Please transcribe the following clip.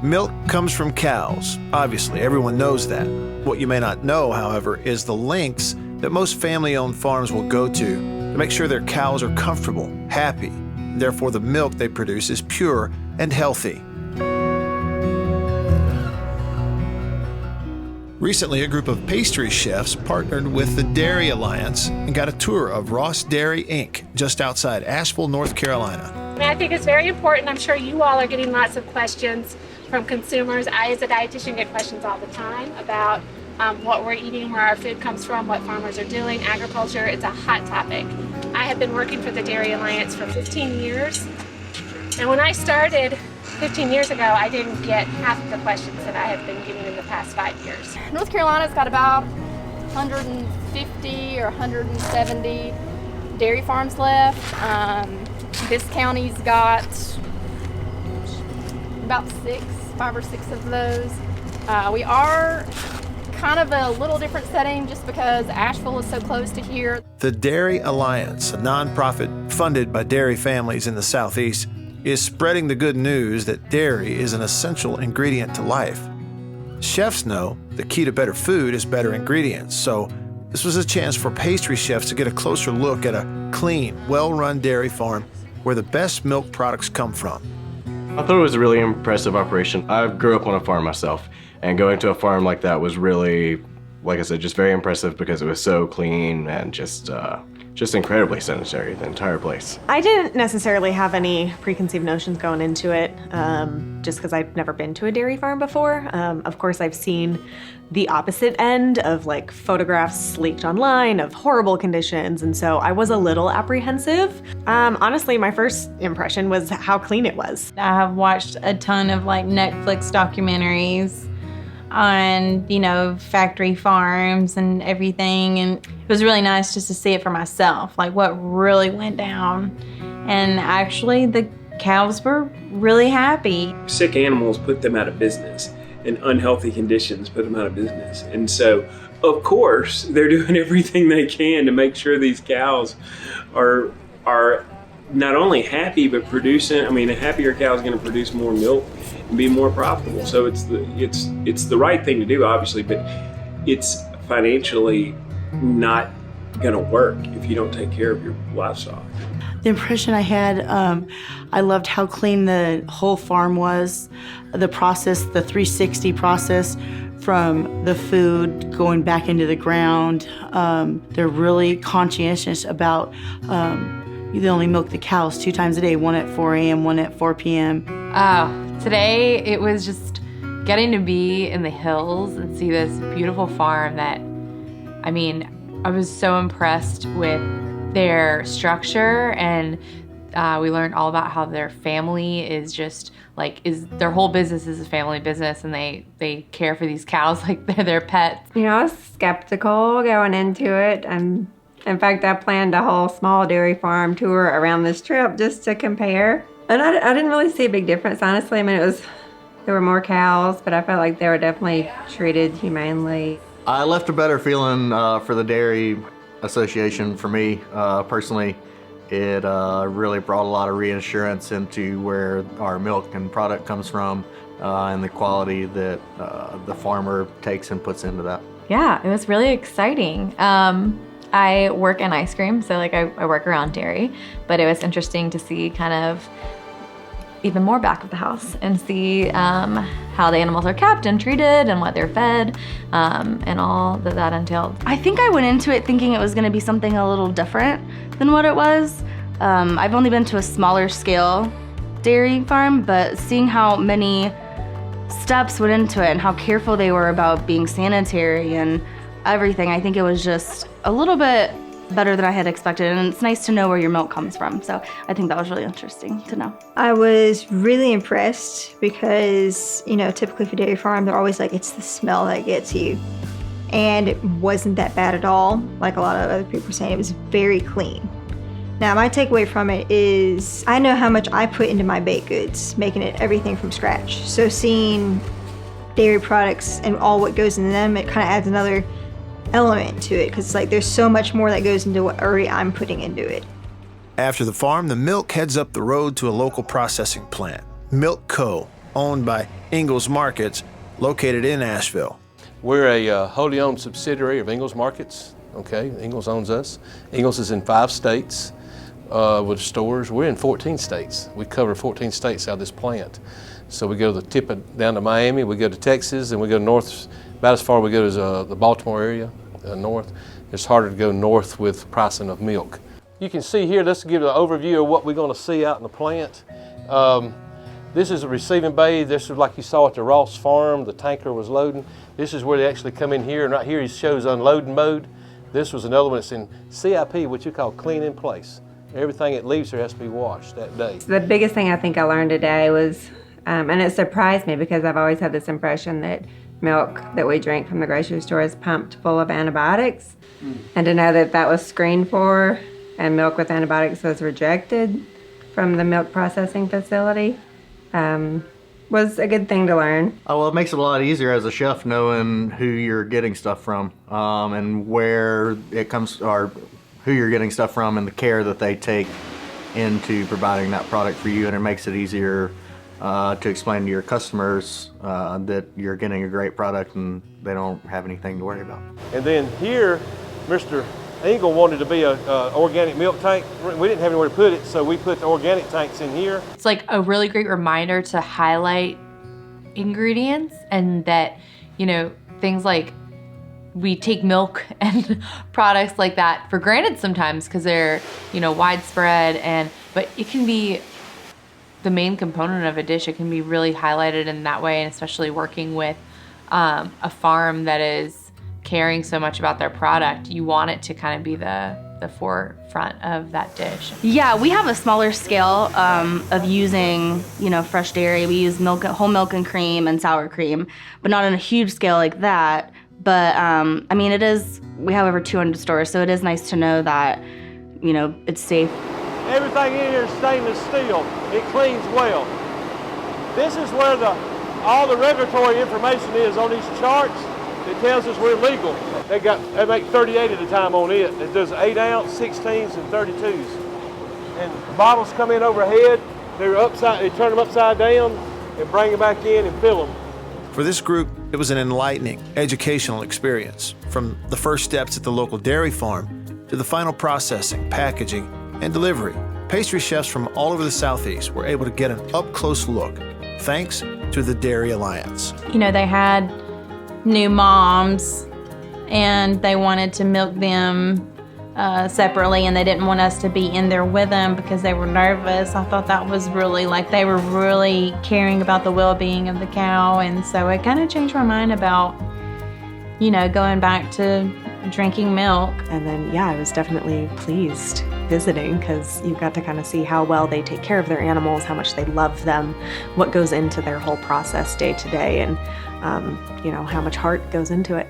Milk comes from cows. Obviously, everyone knows that. What you may not know, however, is the lengths that most family-owned farms will go to make sure their cows are comfortable, happy. Therefore, the milk they produce is pure and healthy. Recently, a group of pastry chefs partnered with the Dairy Alliance and got a tour of Ross Dairy Inc. just outside Asheville, North Carolina. I think it's very important. I'm sure you all are getting lots of questions from consumers. I, as a dietitian, get questions all the time about what we're eating, where our food comes from, what farmers are doing, agriculture. It's a hot topic. I have been working for the Dairy Alliance for 15 years. And when I started 15 years ago, I didn't get half of the questions that I have been getting in the past 5 years. North Carolina's got about 150 or 170 dairy farms left. This county's got about 5 or 6 of those. We are kind of a little different setting just because Asheville is so close to here. The Dairy Alliance, a nonprofit funded by dairy families in the Southeast, is spreading the good news that dairy is an essential ingredient to life. Chefs know the key to better food is better ingredients, so this was a chance for pastry chefs to get a closer look at a clean, well-run dairy farm where the best milk products come from. I thought it was a really impressive operation. I grew up on a farm myself, and going to a farm like that was really, like I said, just very impressive because it was so clean and just incredibly sanitary, the entire place. I didn't necessarily have any preconceived notions going into it, just because I've never been to a dairy farm before. Of course, I've seen the opposite end of like photographs leaked online of horrible conditions, and so I was a little apprehensive. Honestly, my first impression was how clean it was. I have watched a ton of like Netflix documentaries on, factory farms and everything, and it was really nice just to see it for myself, like what really went down. And actually the cows were really happy. Sick animals put them out of business, and unhealthy conditions put them out of business. And so, of course, they're doing everything they can to make sure these cows are not only happy, but producing. A happier cow is going to produce more milk and be more profitable. So it's the right thing to do, obviously, but it's financially not going to work if you don't take care of your livestock. The impression I had, I loved how clean the whole farm was. The process, the 360 process from the food going back into the ground. They're really conscientious about you only milk the cows 2 times a day, one at 4 a.m., one at 4 p.m. Today it was just getting to be in the hills and see this beautiful farm that, I was so impressed with their structure, and we learned all about how their family is just their whole business is a family business, and they care for these cows like they're their pets. I was skeptical going into it. In fact, I planned a whole small dairy farm tour around this trip just to compare. And I didn't really see a big difference, honestly. There were more cows, but I felt like they were definitely treated humanely. I left a better feeling for the Dairy Association for me personally. It really brought a lot of reassurance into where our milk and product comes from and the quality that the farmer takes and puts into that. Yeah, it was really exciting. I work in ice cream, so I work around dairy, but it was interesting to see kind of even more back of the house and see how the animals are kept and treated and what they're fed and all that entailed. I think I went into it thinking it was going to be something a little different than what it was. I've only been to a smaller scale dairy farm, but seeing how many steps went into it and how careful they were about being sanitary and everything, I think it was just a little bit better than I had expected, and it's nice to know where your milk comes from, so I think that was really interesting to know. I was really impressed because, typically for dairy farm, they're always like, it's the smell that gets you. And it wasn't that bad at all, like a lot of other people were saying. It was very clean. Now, my takeaway from it is I know how much I put into my baked goods, making it everything from scratch. So seeing dairy products and all what goes into them, it kind of adds another element to it, because there's so much more that goes into what already I'm putting into it. After the farm, the milk heads up the road to a local processing plant, Milkco, owned by Ingles Markets, located in Asheville. We're a wholly owned subsidiary of Ingles Markets. Okay, Ingles owns us. Ingles is in 5 states with stores. We're in 14 states. We cover 14 states out of this plant. So we go to the tip down to Miami, we go to Texas, and we go north, about as far as we go as the Baltimore area, north. It's harder to go north with pricing of milk. You can see here, let's give an overview of what we're going to see out in the plant. This is a receiving bay. This is like you saw at the Ross farm, the tanker was loading. This is where they actually come in here, and right here he shows unloading mode. This was another one that's in CIP, what you call clean in place. Everything that leaves here has to be washed that day. The biggest thing I think I learned today was, and it surprised me because I've always had this impression that milk that we drink from the grocery store is pumped full of antibiotics. And to know that that was screened for and milk with antibiotics was rejected from the milk processing facility was a good thing to learn. Oh, well, it makes it a lot easier as a chef knowing who you're getting stuff from and where it comes, or who you're getting stuff from and the care that they take into providing that product for you. And it makes it easier to explain to your customers that you're getting a great product and they don't have anything to worry about. And then here, Mr. Ingle wanted to be an organic milk tank. We didn't have anywhere to put it, so we put the organic tanks in here. It's like a really great reminder to highlight ingredients, and that, you know, things like we take milk and products like that for granted sometimes because they're, you know, widespread, but it can be the main component of a dish. It can be really highlighted in that way, and especially working with a farm that is caring so much about their product, you want it to kind of be the forefront of that dish. Yeah, we have a smaller scale of using, you know, fresh dairy. We use milk, whole milk and cream and sour cream, but not on a huge scale like that. But I mean, we have over 200 stores, so it is nice to know that, you know, it's safe. Everything in here is stainless steel. It cleans well. This is where all the regulatory information is on these charts. It tells us we're legal. They make 38 at a time on it. It does 8 ounce, 16s, and 32s. And bottles come in overhead. They turn them upside down and bring them back in and fill them. For this group, it was an enlightening, educational experience, from the first steps at the local dairy farm to the final processing, packaging, and delivery. Pastry chefs from all over the Southeast were able to get an up-close look, thanks to the Dairy Alliance. You know, they had new moms and they wanted to milk them separately, and they didn't want us to be in there with them because they were nervous. I thought that was really, like, they were really caring about the well-being of the cow, and so it kind of changed my mind about, you know, going back to drinking milk. And then, yeah, I was definitely pleased visiting because you got to kind of see how well they take care of their animals, how much they love them, what goes into their whole process day to day, and, you know, how much heart goes into it.